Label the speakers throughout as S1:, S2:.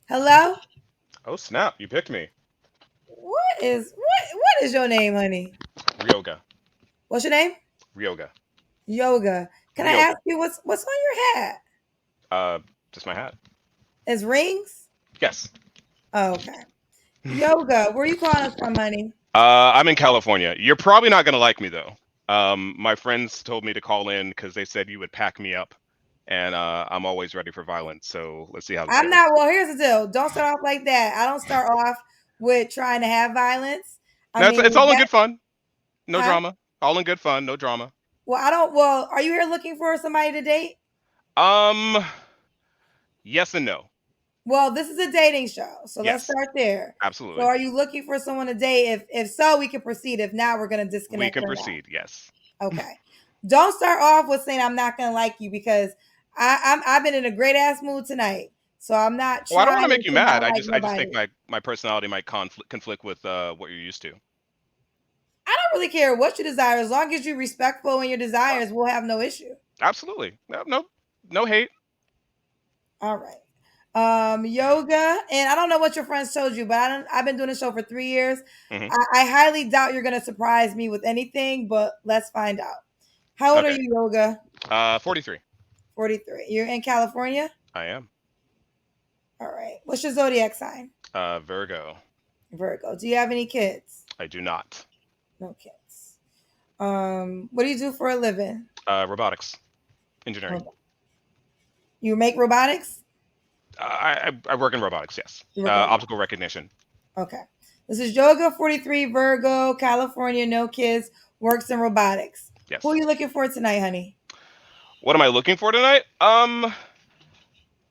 S1: Hello?
S2: Oh snap! You picked me,
S1: What is your name, honey?
S2: Ryoga.
S1: What's your name?
S2: Ryoga.
S1: Yoga. Can I ask
S2: Ryoga.
S1: you what's on your hat?
S2: Uh, just my hat.
S1: Is rings?
S2: Yes.
S1: Oh, okay. Yoga. Where you calling us from, honey?
S2: I'm in California. You're probably not gonna like me though. My friends told me to call in because they said you would pack me up, and I'm always ready for violence. So let's see how this
S1: I'm
S2: goes.
S1: not. Well, here's the deal. Don't start off like that. I don't start off with trying to have violence. I
S2: No, it's
S1: mean
S2: all in
S1: that,
S2: good fun. No
S1: huh?
S2: drama. All in good fun. No drama.
S1: Well, I don't. Well, are you here looking for somebody to date?
S2: Um, yes and no.
S1: Well, this is a dating show, so let's
S2: Yes,
S1: start there. So,
S2: absolutely.
S1: are you looking for someone to date? If so, we can proceed. If not, we're gonna
S2: We
S1: disconnect
S2: can
S1: for now.
S2: proceed. Yes.
S1: Okay. Don't start off with saying I'm not gonna like you because I've been in a great ass mood tonight. So I'm not
S2: Well, I don't want to
S1: trying
S2: make you
S1: to not
S2: mad.
S1: like
S2: I just think
S1: nobody.
S2: my personality might conflict with what you're used to.
S1: I don't really care what you desire as long as you're respectful in your
S2: Uh,
S1: desires. We'll have no issue.
S2: Absolutely. No, no, no hate.
S1: All right. Yoga, and I don't know what your friends told you, but I've been doing the show for 3 years.
S2: Hmm.
S1: I highly doubt you're gonna surprise me with anything, but let's find out. How old are
S2: Okay.
S1: you, Yoga?
S2: 43.
S1: 43. You're in California?
S2: I am.
S1: All right. What's your zodiac sign?
S2: Virgo.
S1: Virgo. Do you have any kids?
S2: I do not.
S1: No kids. What do you do for a living?
S2: Robotics engineering.
S1: Robo- You make robotics?
S2: I work in robotics. Yes.
S1: You work in robotics.
S2: Optical recognition.
S1: Okay. This is Yoga 43 Virgo, California, no kids, works in robotics. Who are
S2: Yes.
S1: you looking for tonight, honey?
S2: What am I looking for tonight?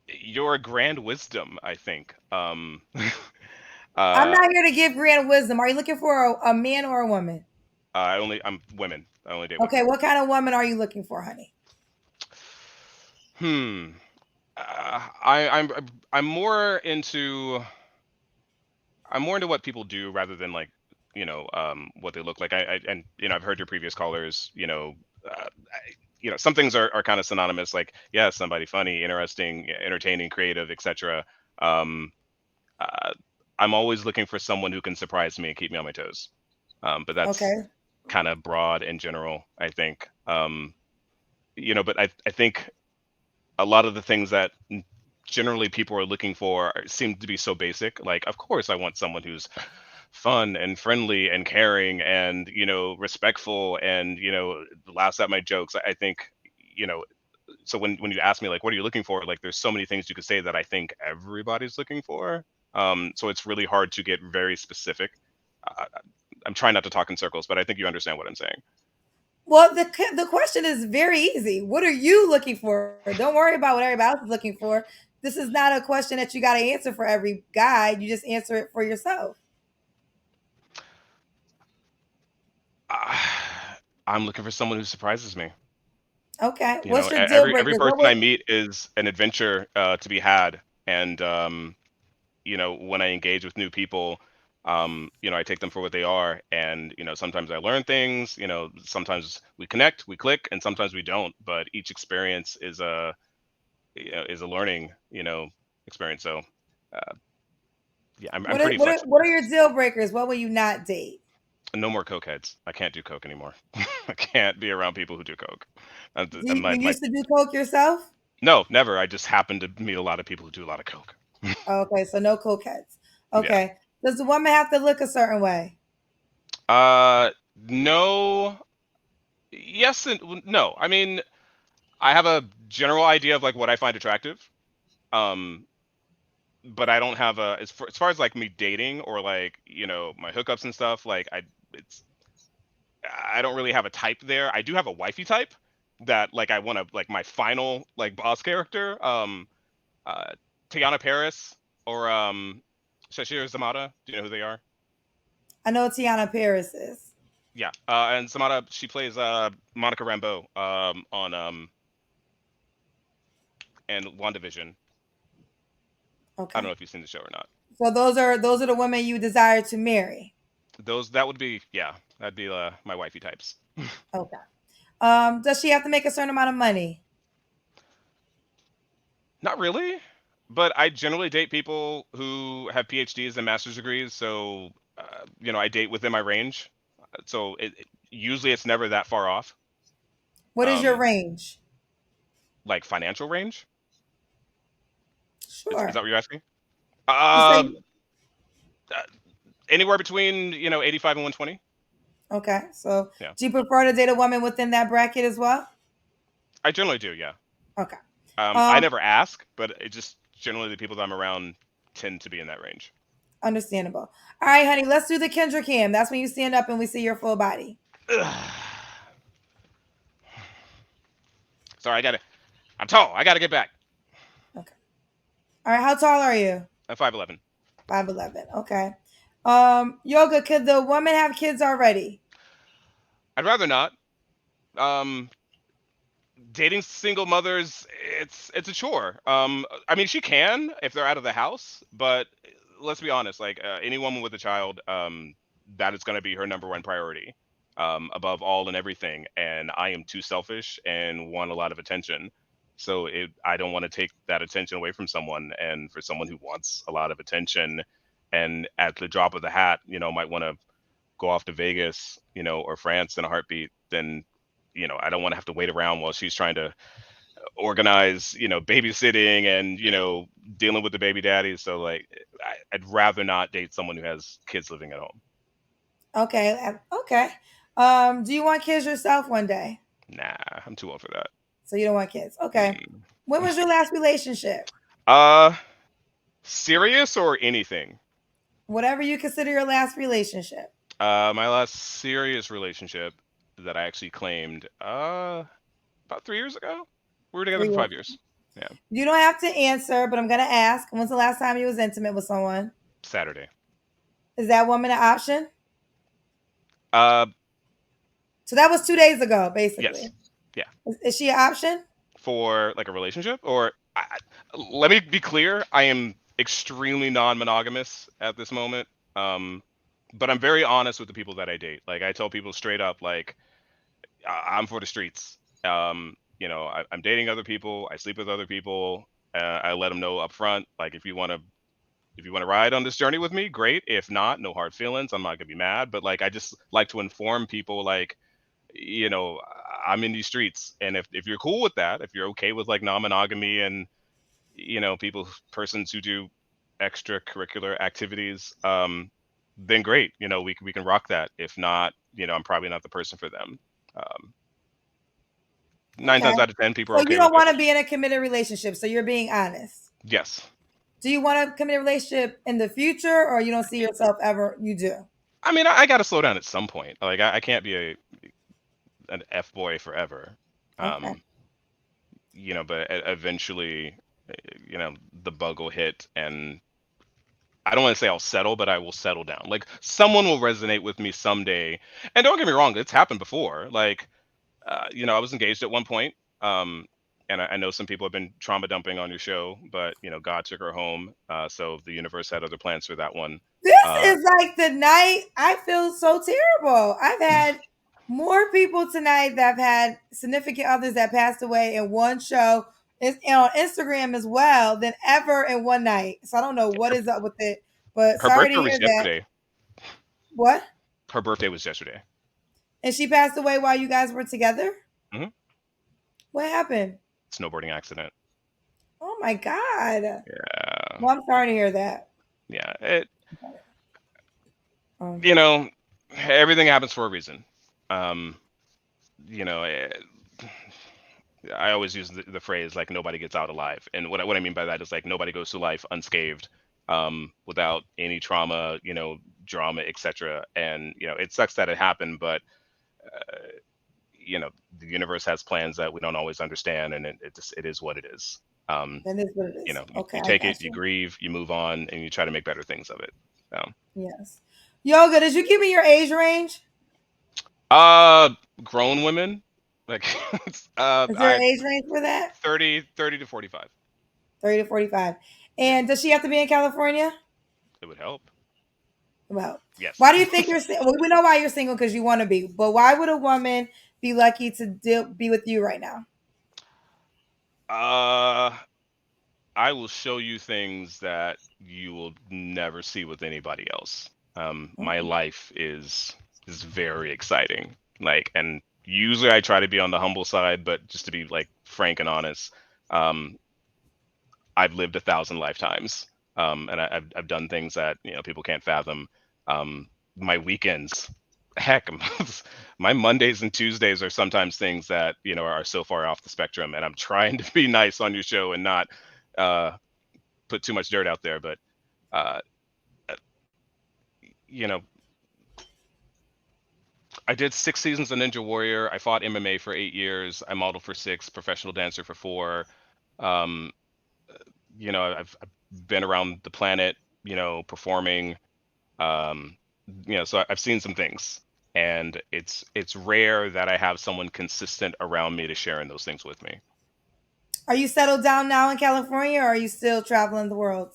S2: Your grand wisdom. I think.
S1: I'm
S2: Uh,
S1: not here to give grand wisdom. Are you looking for a man or a woman?
S2: I'm women. I only date women.
S1: Okay, what kind of woman are you looking for, honey?
S2: Hmm. I'm more into what people do rather than like what they look like. And I've heard your previous callers. Some things are kind of synonymous. Like yeah, somebody funny, interesting, entertaining, creative, etc. Um, uh, I'm always looking for someone who can surprise me and keep me on my toes. But that's
S1: Okay.
S2: kind of broad in general, I think. But I think a lot of the things that generally people are looking for seem to be so basic. Like, of course, I want someone who's fun and friendly and caring and respectful and laughs at my jokes. I think you know. So when you ask me like, what are you looking for? Like, there's so many things you could say that I think everybody's looking for. So it's really hard to get very specific. Uh, I'm trying not to talk in circles, but I think you understand what I'm saying.
S1: Well, the question is very easy. What are you looking for? Don't worry about what everybody else is looking for. This is not a question that you got to answer for every guy. You just answer it for yourself.
S2: Uh, I'm looking for someone who surprises me.
S1: Okay. What's your deal
S2: Every
S1: breakers? What
S2: person
S1: would
S2: I meet is an adventure to be had, and when I engage with new people, I take them for what they are, and sometimes I learn things. Sometimes we connect, we click, and sometimes we don't. But each experience is a learning experience. So uh, yeah, I'm pretty
S1: what
S2: flexible.
S1: are your deal breakers? What will you not date?
S2: No more cokeheads. I can't do coke anymore. I can't be around people who do coke.
S1: You
S2: My
S1: used to do coke yourself?
S2: No, never. I just happen to meet a lot of people who do a lot of coke.
S1: Okay, so no cokeheads.
S2: Yeah.
S1: Okay. Does the woman have to look a certain way?
S2: No. Yes and no. I mean, I have a general idea of like what I find attractive. Um, but I don't have as far as like me dating or like my hookups and stuff. Like it's I don't really have a type there. I do have a wifey type that like I want to like my final like boss character. Uh, Tiana Paris or Shashir Zamata. Do you know who they are?
S1: I know Tiana Paris is.
S2: Yeah, and Zamata, she plays Monica Rambeau on and WandaVision. I don't
S1: Okay.
S2: know if you've seen the show or not.
S1: So those are the women you desire to marry.
S2: Those that would be yeah, that'd be my wifey types.
S1: Okay. Does she have to make a certain amount of money?
S2: Not really. but I generally date people who have PhDs and master's degrees, so I date within my range. So usually it's never that far off.
S1: What is your
S2: Um,
S1: range?
S2: like financial range. Is
S1: Sure.
S2: that what you're asking?
S1: You say
S2: Uh, uh, Anywhere between 85 and 120.
S1: okay. So
S2: Yeah,
S1: do you prefer to date a woman within that bracket as well?
S2: I generally do. Yeah.
S1: Okay.
S2: I
S1: Um,
S2: never ask, but it just generally the people that I'm around tend to be in that range.
S1: understandable. All right, honey, let's do the Kendra cam. That's when you stand up and we see your full body.
S2: Sorry, I'm tall. I gotta get back.
S1: Okay. All right, how tall are you?
S2: I'm 5'11".
S1: 5'11". Okay. Yoga, could the woman have kids already?
S2: I'd rather not. Um, Dating single mothers, it's a chore. I mean, she can if they're out of the house, but let's be honest, like any woman with a child, that is going to be her number one priority, above all and everything. And I am too selfish and want a lot of attention, so I don't want to take that attention away from someone. And for someone who wants a lot of attention, and at the drop of the hat, might want to go off to Vegas, or France in a heartbeat, then I don't want to have to wait around while she's trying to organize, babysitting and, dealing with the baby daddies. So like I'd rather not date someone who has kids living at home.
S1: Okay. Okay. Do you want kids yourself one day?
S2: Nah, I'm too old for that.
S1: So you don't want kids. Okay.
S2: Mm.
S1: When was your last relationship?
S2: Uh, Serious or anything?
S1: Whatever you consider your last relationship.
S2: My last serious relationship that I actually claimed, about 3 years ago. We were together
S1: Three
S2: for
S1: years.
S2: 5 years. Yeah.
S1: You don't have to answer, but I'm gonna ask. When's the last time you was intimate with someone?
S2: Saturday.
S1: Is that woman an option?
S2: Uh,
S1: So that was 2 days ago,
S2: yes.
S1: basically.
S2: Yeah.
S1: Is she an option?
S2: For like a relationship, or let me be clear, I am extremely non-monogamous at this moment. um but I'm very honest with the people that I date. Like I tell people straight up, like I'm for the streets. I'm dating other people, I sleep with other people. I let them know up front, like if you want to ride on this journey with me, great. If not, no hard feelings, I'm not gonna be mad. But like I just like to inform people, like, you know, I'm in these streets. And if you're cool with that, if you're okay with like non-monogamy and, persons who do extracurricular activities, then great. We can rock that. If not, I'm probably not the person for them. Um, nine
S1: Okay.
S2: times out of 10, people are
S1: So you
S2: okay with
S1: don't
S2: it.
S1: want to be in a committed relationship. So you're being honest.
S2: Yes.
S1: Do you want a committed relationship in the future, or you don't see yourself ever? You do.
S2: I mean, I got to slow down at some point. Like I can't be an F boy forever.
S1: Okay.
S2: Um, but eventually, the bug will hit, and I don't want to say I'll settle, but I will settle down. Like someone will resonate with me someday. And don't get me wrong, it's happened before. Like, I was engaged at one point. Um, and I know some people have been trauma dumping on your show, but God took her home. So the universe had other plans for that one.
S1: This
S2: Uh,
S1: is like the night I feel so terrible. I've had more people tonight that have had significant others that passed away in one show. It's on Instagram as well than ever in one night. So I don't know what
S2: her,
S1: is up with it, but
S2: her
S1: sorry to
S2: birthday
S1: hear
S2: was
S1: that.
S2: yesterday.
S1: What?
S2: Her birthday was yesterday.
S1: And she passed away while you guys were together?
S2: Hmm.
S1: What happened?
S2: Snowboarding accident.
S1: Oh my God.
S2: Yeah.
S1: Well, I'm sorry to hear that.
S2: Yeah.
S1: Um,
S2: You know, Everything happens for a reason. Um, you know, eh, I always use the phrase like nobody gets out alive, and what I mean by that is like nobody goes through life unscathed, without any trauma, drama, etc. And it sucks that it happened, but uh, the universe has plans that we don't always understand, and it is what it is. Um,
S1: that is what it is.
S2: you,
S1: Okay,
S2: you
S1: I
S2: take it,
S1: got
S2: you
S1: you.
S2: grieve, you move on, and you try to make better things of it. So,
S1: Yes. Yoga, did you give me your age range?
S2: uh, grown women, like,
S1: Is there an
S2: I
S1: age range for that?
S2: 30 to 45.
S1: 30 to 45.
S2: Yeah,
S1: And does she have to be in California?
S2: it would help.
S1: Well,
S2: Yes.
S1: why do you think you're single? Well, we know why you're single because you want to be, but why would a woman be lucky to be with you right now?
S2: Uh, I will show you things that you will never see with anybody else. My
S1: Okay.
S2: life is very exciting. Like, and usually I try to be on the humble side, but just to be like frank and honest, um, I've lived 1,000 lifetimes, and I've done things that people can't fathom. My weekends, heck, my Mondays and Tuesdays are sometimes things that are so far off the spectrum, and I'm trying to be nice on your show and not uh, put too much dirt out there, but uh, uh, you know, I did 6 seasons of Ninja Warrior. I fought MMA for 8 years. I modeled for 6, professional dancer for 4. Um, I've been around the planet, performing. Um, so I've seen some things, and it's rare that I have someone consistent around me to sharing those things with me.
S1: Are you settled down now in California, or are you still traveling the world?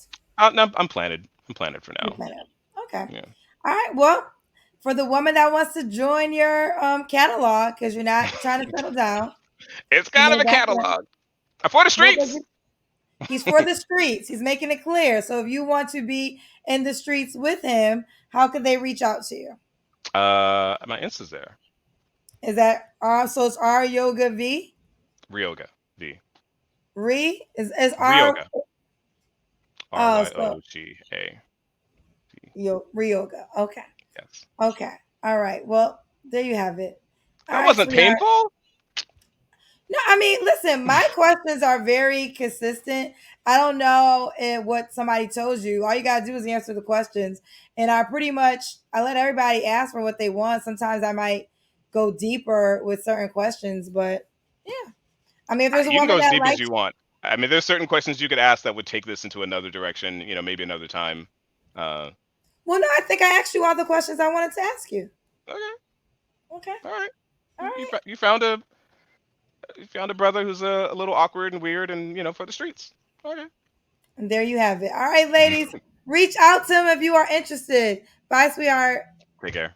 S2: No, I'm planted. I'm planted for
S1: You're
S2: now.
S1: planning. Okay.
S2: Yeah,
S1: All right. Well, for the woman that wants to join your catalog because you're not trying to settle down,
S2: it's
S1: you
S2: kind of
S1: know
S2: a
S1: that's it.
S2: catalog. I'm for the
S1: Well, 'cause
S2: streets.
S1: he's for the streets. He's making it clear. So if you want to be in the streets with him, how could they reach out to you?
S2: My Insta's there.
S1: Is that so? It's R Yoga V.
S2: Ryoga V.
S1: Re is R.
S2: Ryoga. R
S1: Oh,
S2: Y
S1: so
S2: O G A. V.
S1: Ryoga. Okay.
S2: Yes.
S1: Okay. All right. Well, there you have it. All
S2: That
S1: right,
S2: wasn't
S1: sweetheart.
S2: painful.
S1: No, I mean, listen, my questions are very consistent. I don't know what somebody told you. All you gotta do is answer the questions, and I let everybody ask for what they want. Sometimes I might go deeper with certain questions, but yeah, I mean, if there's a
S2: You can
S1: woman
S2: go as
S1: that
S2: deep as
S1: likes,
S2: you want. I mean, there's certain questions you could ask that would take this into another direction. Maybe another time. Uh,
S1: well, no, I think I asked you all the questions I wanted to ask you.
S2: okay.
S1: Okay,
S2: All right.
S1: all
S2: You, you,
S1: right,
S2: fo- you found a you found a brother who's a little awkward and weird, and for the streets. Okay.
S1: and there you have it. All right, ladies, reach out to him if you are interested. Bye, sweetheart.
S2: Take care.